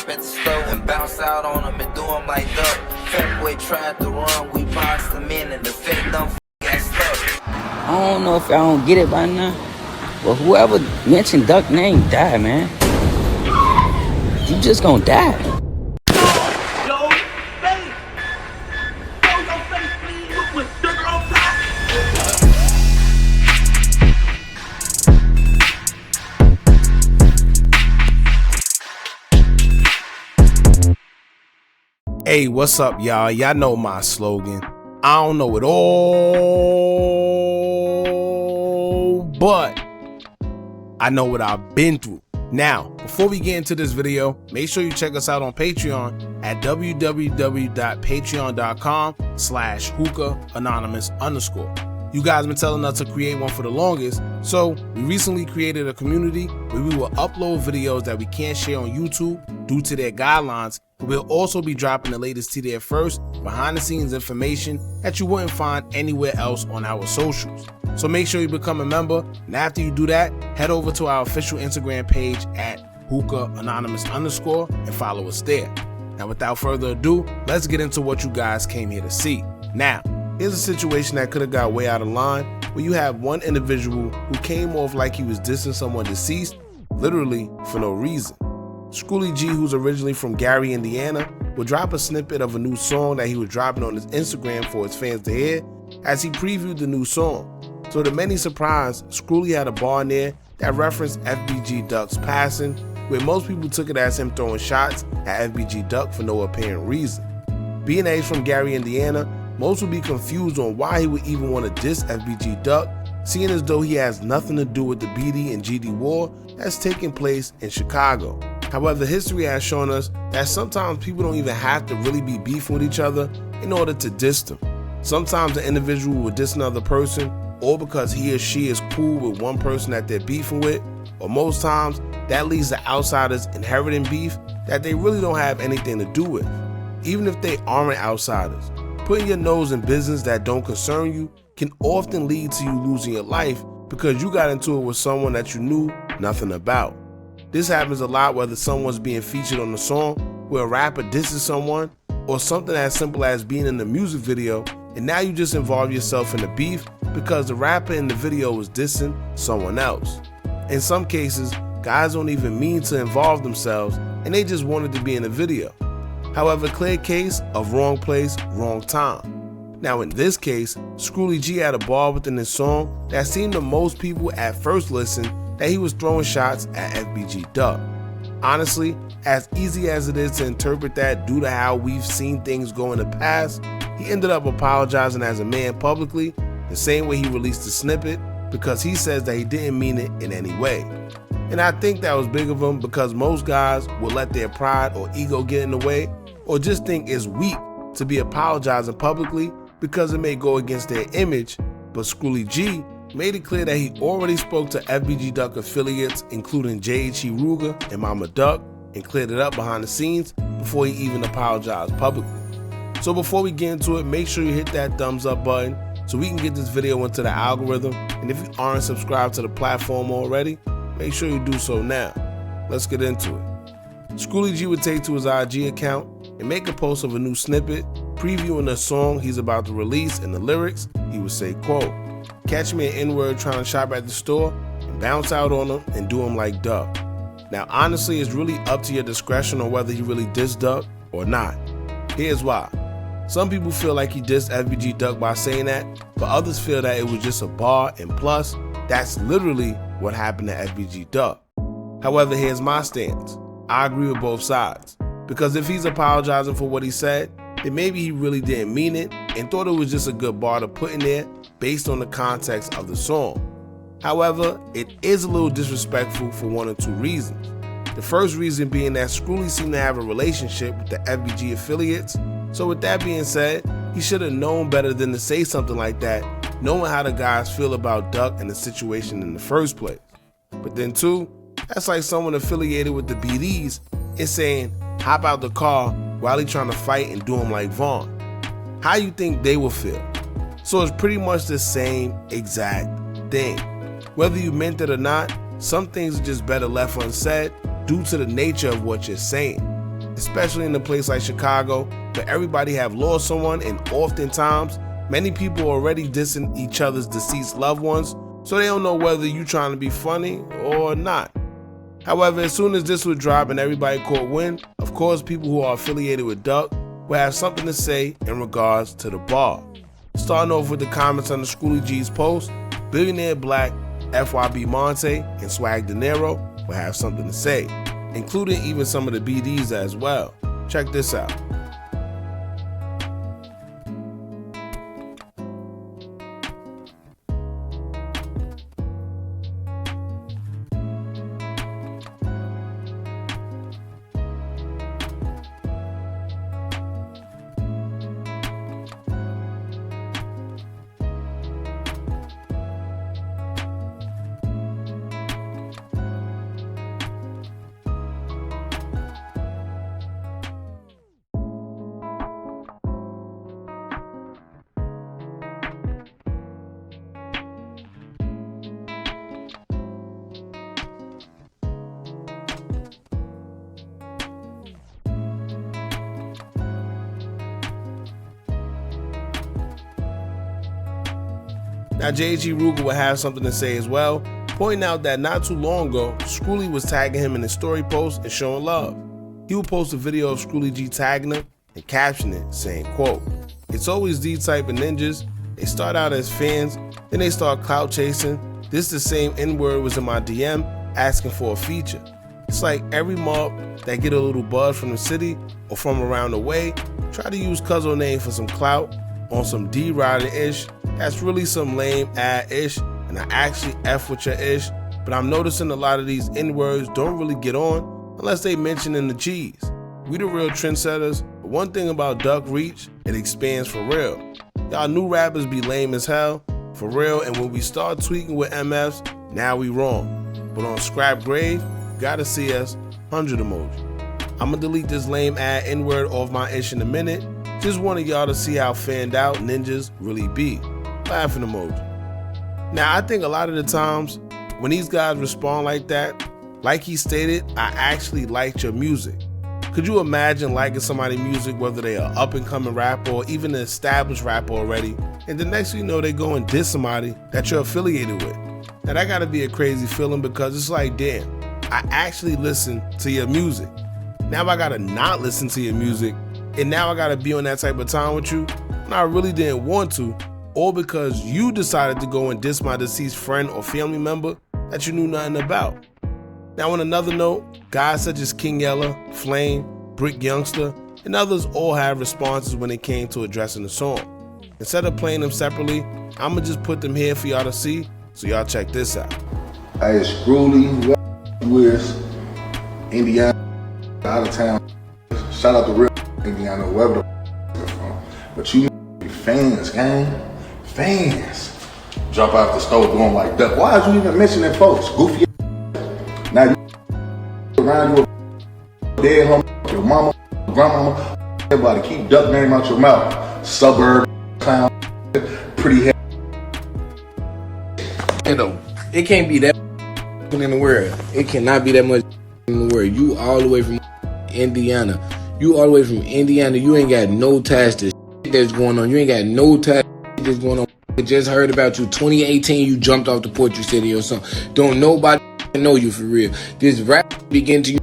at the store and bounce out on him and do him like duck. Fat boy tried to run, we boxed him in and the fake dumb got stuck. I don't know if y'all don't get it by now, but whoever mentioned Duck name died, man. You just gonna die. Hey, what's up, y'all? Y'all know my slogan. I don't know it all, but I know what I've been through. Now, before we get into this video, make sure you check us out on Patreon at www.patreon.com/Hookah Anonymous _. You guys been telling us to create one for the longest, so we recently created a community where we will upload videos that we can't share on YouTube due to their guidelines. We'll also be dropping the latest to there first, behind the scenes information that you wouldn't find anywhere else on our socials. So make sure you become a member, and after you do that, head over to our official Instagram page at Hookah Anonymous _ and follow us there. Now without further ado, let's get into what you guys came here to see. Now, here's a situation that could have got way out of line, where you have one individual who came off like he was dissing someone deceased, literally for no reason. screwlyg, who's originally from Gary, Indiana, would drop a snippet of a new song that he was dropping on his Instagram for his fans to hear as he previewed the new song. So to many surprise, Screwly had a bar in there that referenced FBG Duck's passing, where most people took it as him throwing shots at FBG Duck for no apparent reason. Being that he's from Gary, Indiana, most would be confused on why he would even want to diss FBG Duck, seeing as though he has nothing to do with the BD and GD war that's taking place in Chicago. However, history has shown us that sometimes people don't even have to really be beefing with each other in order to diss them. Sometimes an individual will diss another person, or because he or she is cool with one person that they're beefing with, or most times that leads to outsiders inheriting beef that they really don't have anything to do with. Even if they aren't outsiders, putting your nose in business that don't concern you can often lead to you losing your life because you got into it with someone that you knew nothing about. This happens a lot whether someone's being featured on a song where a rapper disses someone, or something as simple as being in a music video and now you just involve yourself in the beef because the rapper in the video was dissing someone else. In some cases, guys don't even mean to involve themselves and they just wanted to be in the video. However, clear case of wrong place, wrong time. Now in this case, screwlyg had a bar within his song that seemed to most people at first listen that he was throwing shots at FBG Duck. Honestly, as easy as it is to interpret that due to how we've seen things go in the past, he ended up apologizing as a man publicly, the same way he released the snippet, because he says that he didn't mean it in any way. And I think that was big of him because most guys will let their pride or ego get in the way, or just think it's weak to be apologizing publicly because it may go against their image. But screwlyg made it clear that he already spoke to FBG Duck affiliates, including JHE Ruger and Mama Duck, and cleared it up behind the scenes before he even apologized publicly. So before we get into it, make sure you hit that thumbs up button so we can get this video into the algorithm. And if you aren't subscribed to the platform already, make sure you do so now. Let's get into it. screwlyg would take to his IG account and make a post of a new snippet previewing a song he's about to release. In the lyrics, he would say, quote, "Catch me an N-word trying to shop at the store and bounce out on him and do him like Duck." Now honestly, it's really up to your discretion on whether he really dissed Duck or not. Here's why. Some people feel like he dissed FBG Duck by saying that, but others feel that it was just a bar, and plus, that's literally what happened to FBG Duck. However, here's my stance. I agree with both sides, because if he's apologizing for what he said, then maybe he really didn't mean it and thought it was just a good bar to put in there based on the context of the song. However, it is a little disrespectful for one or two reasons. The first reason being that Screwly seemed to have a relationship with the FBG affiliates, so with that being said, he should have known better than to say something like that, knowing how the guys feel about Duck and the situation in the first place. But then two, that's like someone affiliated with the BDs and saying, hop out the car while he trying to fight and do him like Vaughn. How you think they will feel? So it's pretty much the same exact thing. Whether you meant it or not, some things are just better left unsaid due to the nature of what you're saying. especially in a place like Chicago, where everybody have lost someone and oftentimes many people are already dissing each other's deceased loved ones, so they don't know whether you trying to be funny or not. However, as soon as this would drop and everybody caught wind, of course people who are affiliated with Duck will have something to say in regards to the bar. Starting off with the comments on the screwlyg's post, Billionaire Black, FYB Monte, and Swag De Niro will have something to say, including even some of the BDs as well. Check this out. Now JG Ruger will have something to say as well, pointing out that not too long ago, Screwly was tagging him in his story post and showing love. He will post a video of screwlyg tagging him and caption it saying, quote, "It's always these type of ninjas. They start out as fans, then they start clout chasing. This the same N-word was in my DM asking for a feature. It's like every mob that get a little buzz from the city or from around the way, try to use Cuzzo name for some clout on some D-Rider-ish. That's really some lame ad-ish, and I actually F with your ish, but I'm noticing a lot of these N-words don't really get on unless they mention in the cheese. We the real trendsetters, but one thing about Duck Reach, it expands for real. Y'all new rappers be lame as hell, for real, and when we start tweaking with MFs, now we wrong. But on Scrap Grave, you gotta see us, 100 emoji. I'ma delete this lame ad N-word off my ish in a minute. Just wanted y'all to see how fanned out ninjas really be. Laughing emoji. Now, I think a lot of the times when these guys respond like that, like he stated, I actually liked your music. Could you imagine liking somebody's music, whether they are up and coming rapper or even an established rapper already, and the next thing you know, they go and diss somebody that you're affiliated with? Now, that gotta be a crazy feeling because it's like, damn, I actually listen to your music. Now I gotta not listen to your music, and now I gotta be on that type of time with you, and I really didn't want to, all because you decided to go and diss my deceased friend or family member that you knew nothing about. Now on another note, guys such as Kingyella, Flame, Brick Youngster, and others all have responses when it came to addressing the song. Instead of playing them separately, I'ma just put them here for y'all to see, so y'all check this out. Hey, Screwly, who is Indiana, out of town. Shout out to real Indiana, wherever the from. But you fans, gang. Fans jump out the store doing like that. Why is you even mentioning folks? Goofy. Now you around your dead homie, your mama, grandmama, everybody keep Duck name out your mouth. Suburb, clown, pretty head. You know, it can't be that in the world. It cannot be that much in the world. You all the way from Indiana. You all the way from Indiana. You ain't got no ties to shit that's going on. You ain't got no ties to shit that's going on. I just heard about you 2018. You jumped off the Portrait City or something. Don't nobody know you for real. This rap begin to you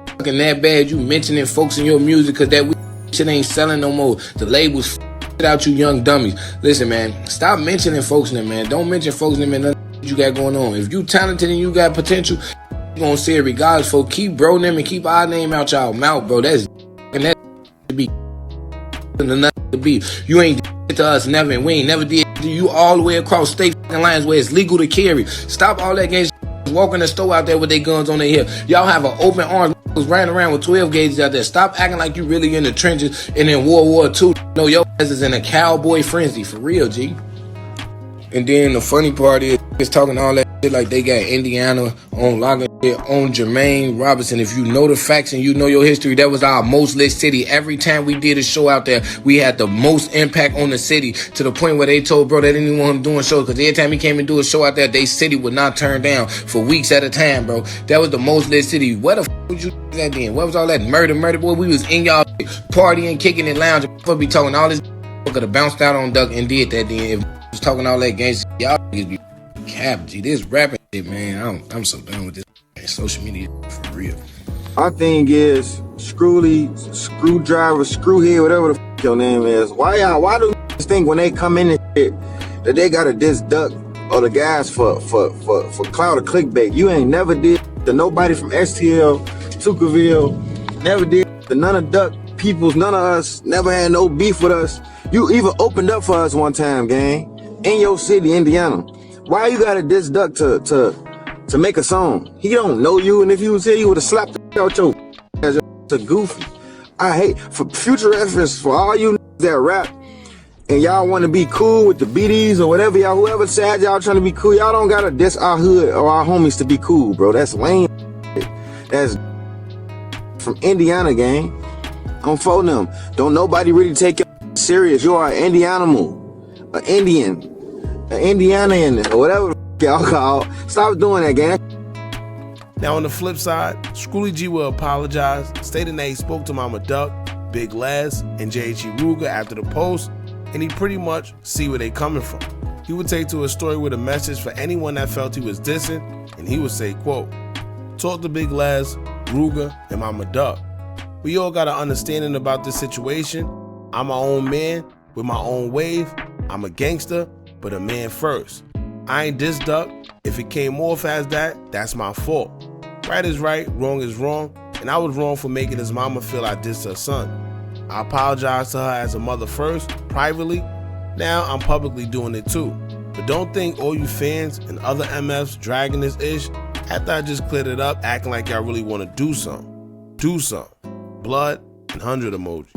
fucking that bad. You mentioning folks in your music because that shit ain't selling no more. The labels out you young dummies. Listen, man, stop mentioning folks in them, man. Don't mention folks in them and nothing you got going on. If you talented and you got potential, you gonna say it regardless. Folks, keep bro them and keep our name out y'all mouth, bro. That's and that to be nothing to be. You ain't to us never, and we ain't never did you all the way across state lines where it's legal to carry. Stop all that gang walking the store out there with their guns on their hip. Y'all have an open arms running around with 12 gauges out there. Stop acting like you really in the trenches and in World War II. No, your ass is in a cowboy frenzy for real, G. And then the funny part is talking all that shit like they got Indiana on logging on Jermaine Robinson. If you know the facts and you know your history, that was our most lit city. Every time we did a show out there, we had the most impact on the city to the point where they told bro they didn't even want him doing shows because every time he came and do a show out there, they city would not turn down for weeks at a time, bro. That was the most lit city. Where the What you that then? What was all that murder? Boy, we was in y'all partying, kicking it, lounging. Fuck be talking all this. Could have bounced out on Duck and did that then. If was talking all that gangster, y'all niggas be cap. G, this rapping shit, man. I'm so done with this. Man. Social media for real. My thing is screwlyg, screwdriver, screwhead, whatever the f your name is. Why do niggas think when they come in and shit that they gotta diss Duck or the guys for clout or clickbait? You ain't never did to nobody from STL, Tuckerville, never did to none of Duck peoples, none of us, never had no beef with us. You even opened up for us one time, gang, in your city, Indiana. Why you gotta diss Duck to make a song? He don't know you, and if he was here, he would have slapped the out your ass to goofy. I hate, for future reference, for all you that rap, and y'all want to be cool with the BDs or whatever y'all, whoever said y'all trying to be cool, y'all don't gotta diss our hood or our homies to be cool, bro. That's lame. That's from Indiana, gang. I'm for them. Don't nobody really take you serious. You are an Indianimal, an Indian, an Indianian, or whatever y'all call. Stop doing that, gang. Now on the flip side, screwlyg will apologize, stating that he spoke to Mama Duck, Big Les, and JHE Ruger after the post, and he pretty much see where they coming from. He would take to his story with a message for anyone that felt he was dissing, and he would say, quote, "Talk to Big Les, Ruger, and Mama Duck. We all got an understanding about this situation. I'm my own man with my own wave. I'm a gangster, but a man first. I ain't diss Duck. If it came off as that, that's my fault. Right is right, wrong is wrong, and I was wrong for making his mama feel I dissed her son. I apologize to her as a mother first, privately. Now I'm publicly doing it too. But don't think all you fans and other MFs dragging this ish after I just cleared it up, acting like y'all really want to do something. Do something. Blood and 100 emoji.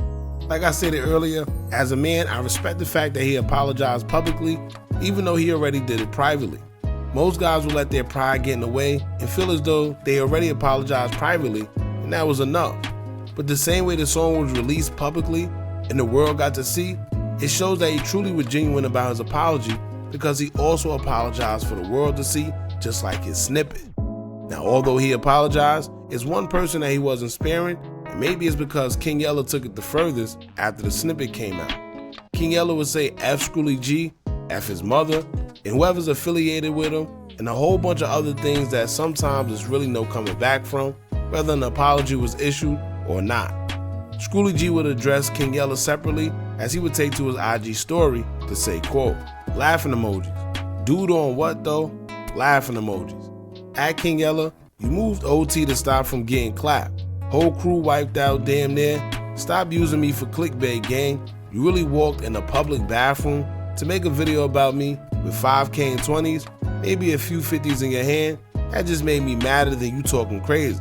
Like I said earlier, as a man, I respect the fact that he apologized publicly, even though he already did it privately. Most guys will let their pride get in the way and feel as though they already apologized privately and that was enough. But the same way the song was released publicly and the world got to see, it shows that he truly was genuine about his apology because he also apologized for the world to see, just like his Snippet. Now, although he apologized, it's one person that he wasn't sparing, and maybe it's because Kingyella took it the furthest after the Snippet came out. Kingyella would say F screwlyg, F his mother, and whoever's affiliated with him, and a whole bunch of other things that sometimes there's really no coming back from, whether an apology was issued or not. screwlyg would address Kingyella separately, as he would take to his IG story to say, quote, "Laughing emojis. Dude on what though? Laughing emojis. At Kingyella, you moved OT to stop from getting clapped. Whole crew wiped out damn near. Stop using me for clickbait, gang. You really walked in a public bathroom to make a video about me with 5K and 20s, maybe a few 50s in your hand. That just made me madder than you talking crazy.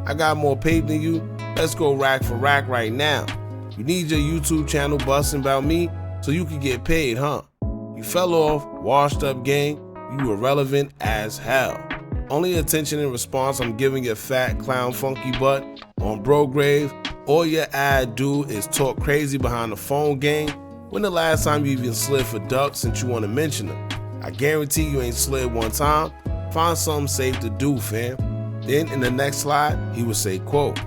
I got more paid than you. Let's go rack for rack right now. You need your YouTube channel busting about me so you can get paid, huh? You fell off, washed up gang. You irrelevant as hell. Only attention and response I'm giving your fat clown funky butt on bro grave. All your ad do is talk crazy behind the phone, gang. When the last time you even slid for Duck since you want to mention them? I guarantee you ain't slid one time. Find something safe to do, fam." Then in the next slide, he would say, quote,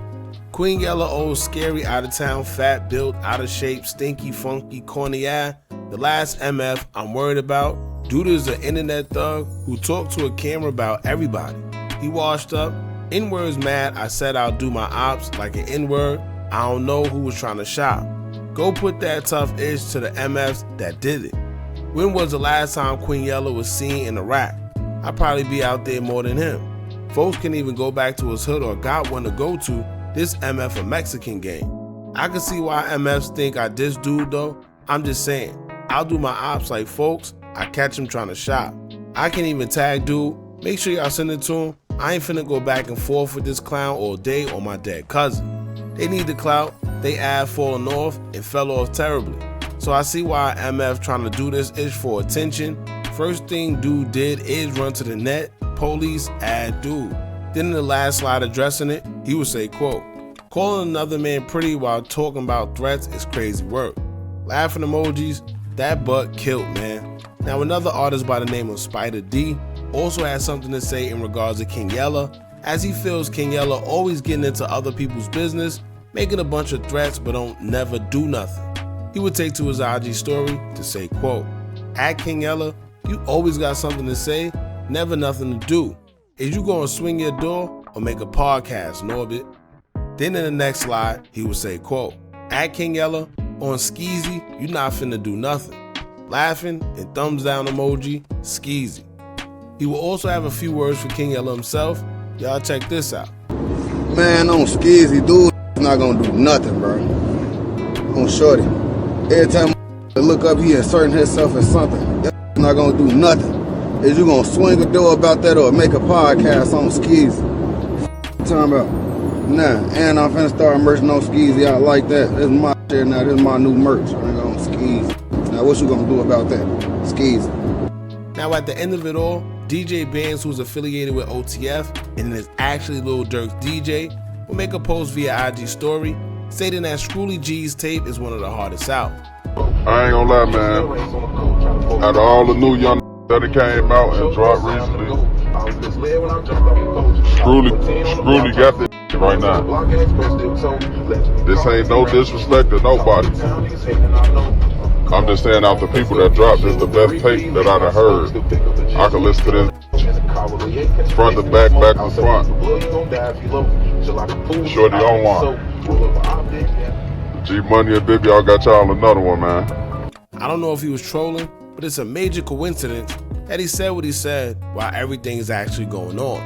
"Queen Yella, old scary, out of town, fat built, out of shape, stinky, funky, corny eye. The last MF I'm worried about. Dude is an internet thug who talked to a camera about everybody. He washed up. N-word's mad. I said I'll do my ops like an N-word. I don't know who was trying to shop. Go put that tough ish to the MFs that did it. When was the last time Queen Yella was seen in Iraq? I'd probably be out there more than him. Folks can even go back to his hood or got one to go to. This MF a Mexican gang. I can see why MFs think I diss dude though. I'm just saying, I'll do my ops like folks. I catch him trying to shop. I can even tag dude. Make sure y'all send it to him. I ain't finna go back and forth with this clown all day or my dead cousin. They need the clout. They ad falling off and fell off terribly. So I see why MF trying to do this ish for attention. First thing dude did is run to the net. Police ad dude. Then in the last slide addressing it, he would say, quote, "Calling another man pretty while talking about threats is crazy work. Laughing emojis, that butt killed, man." Now another artist by the name of Spider D also had something to say in regards to Kingyella, as he feels Kingyella always getting into other people's business, making a bunch of threats but don't never do nothing. He would take to his IG story to say, quote, "At Kingyella, you always got something to say, never nothing to do. Is you gonna swing your door or make a podcast, Norbit?" Then in the next slide, he would say, quote, "At Kingyella, on Skeezy, you not finna do nothing. Laughing and thumbs down emoji, Skeezy." He will also have a few words for Kingyella himself. Y'all check this out. Man, on Skeezy, dude, not gonna do nothing, bro. On Shorty. Every time I look up, he inserting himself as something. That not gonna do nothing. Is you gonna swing a door about that or make a podcast on Skeezy? Talking about, nah, and I'm finna start merching on Skeezy out like that. This is my shit now, this is my new merch. I'm on Skeezy. Now what you gonna do about that? Skeezy. Now at the end of it all, DJ Bands, who's affiliated with OTF and is actually Lil Durk's DJ, will make a post via IG story stating that screwlyg's tape is one of the hardest out. I ain't gonna lie, man. Out of all the new young that came out and dropped recently, Screwly got this right now. This ain't no disrespect to nobody. I'm just saying out the people that dropped, this the best tape that I done heard. I can listen to this front to back, back to front. Shorty on one. G Money and Bibby, y'all got y'all another one, man. I don't know if he was trolling, but it's a major coincidence that he said what he said while everything is actually going on.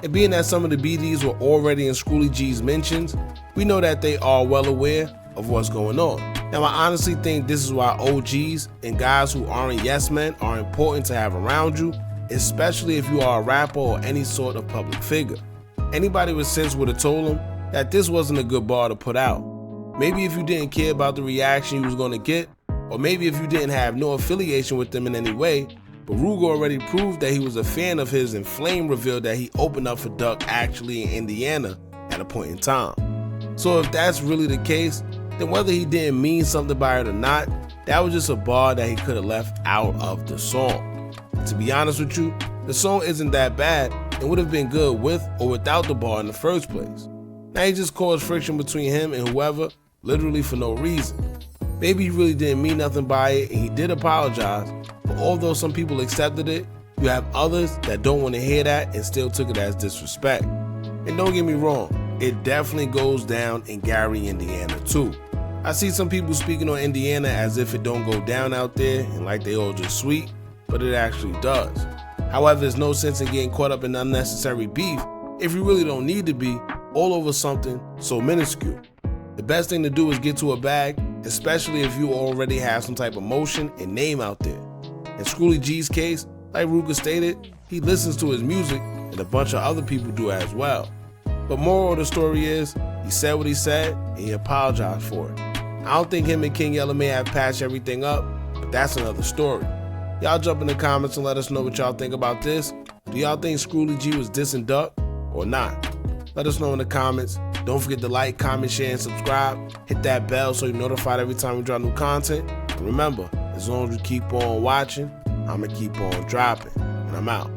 And being that some of the BDs were already in screwlyg's mentions, we know that they are well aware of what's going on. Now, I honestly think this is why OGs and guys who aren't yes men are important to have around you, especially if you are a rapper or any sort of public figure. Anybody with sense would have told him that this wasn't a good bar to put out. Maybe if you didn't care about the reaction you was going to get, or maybe if you didn't have no affiliation with them in any way, but Ruger already proved that he was a fan of his, and Flame revealed that he opened up for Duck actually in Indiana at a point in time. So if that's really the case, then whether he didn't mean something by it or not, that was just a bar that he could have left out of the song. And to be honest with you, the song isn't that bad and would have been good with or without the bar in the first place. Now he just caused friction between him and whoever, literally for no reason. Maybe he really didn't mean nothing by it and he did apologize, but although some people accepted it, you have others that don't want to hear that and still took it as disrespect. And don't get me wrong, it definitely goes down in Gary, Indiana too. I see some people speaking on Indiana as if it don't go down out there and like they all just sweet, but it actually does. However, there's no sense in getting caught up in unnecessary beef if you really don't need to be all over something so minuscule. The best thing to do is get to a bag, especially if you already have some type of motion and name out there. In screwlyg's case, like Ruger stated, he listens to his music and a bunch of other people do as well. But moral of the story is, he said what he said and he apologized for it. I don't think him and Kingyella may have patched everything up, but that's another story. Y'all jump in the comments and let us know what y'all think about this. Do y'all think screwlyg was dissing Duck or not? Let us know in the comments. Don't forget to like, comment, share, and subscribe. Hit that bell so you're notified every time we drop new content. And remember, as long as you keep on watching, I'ma keep on dropping. And I'm out.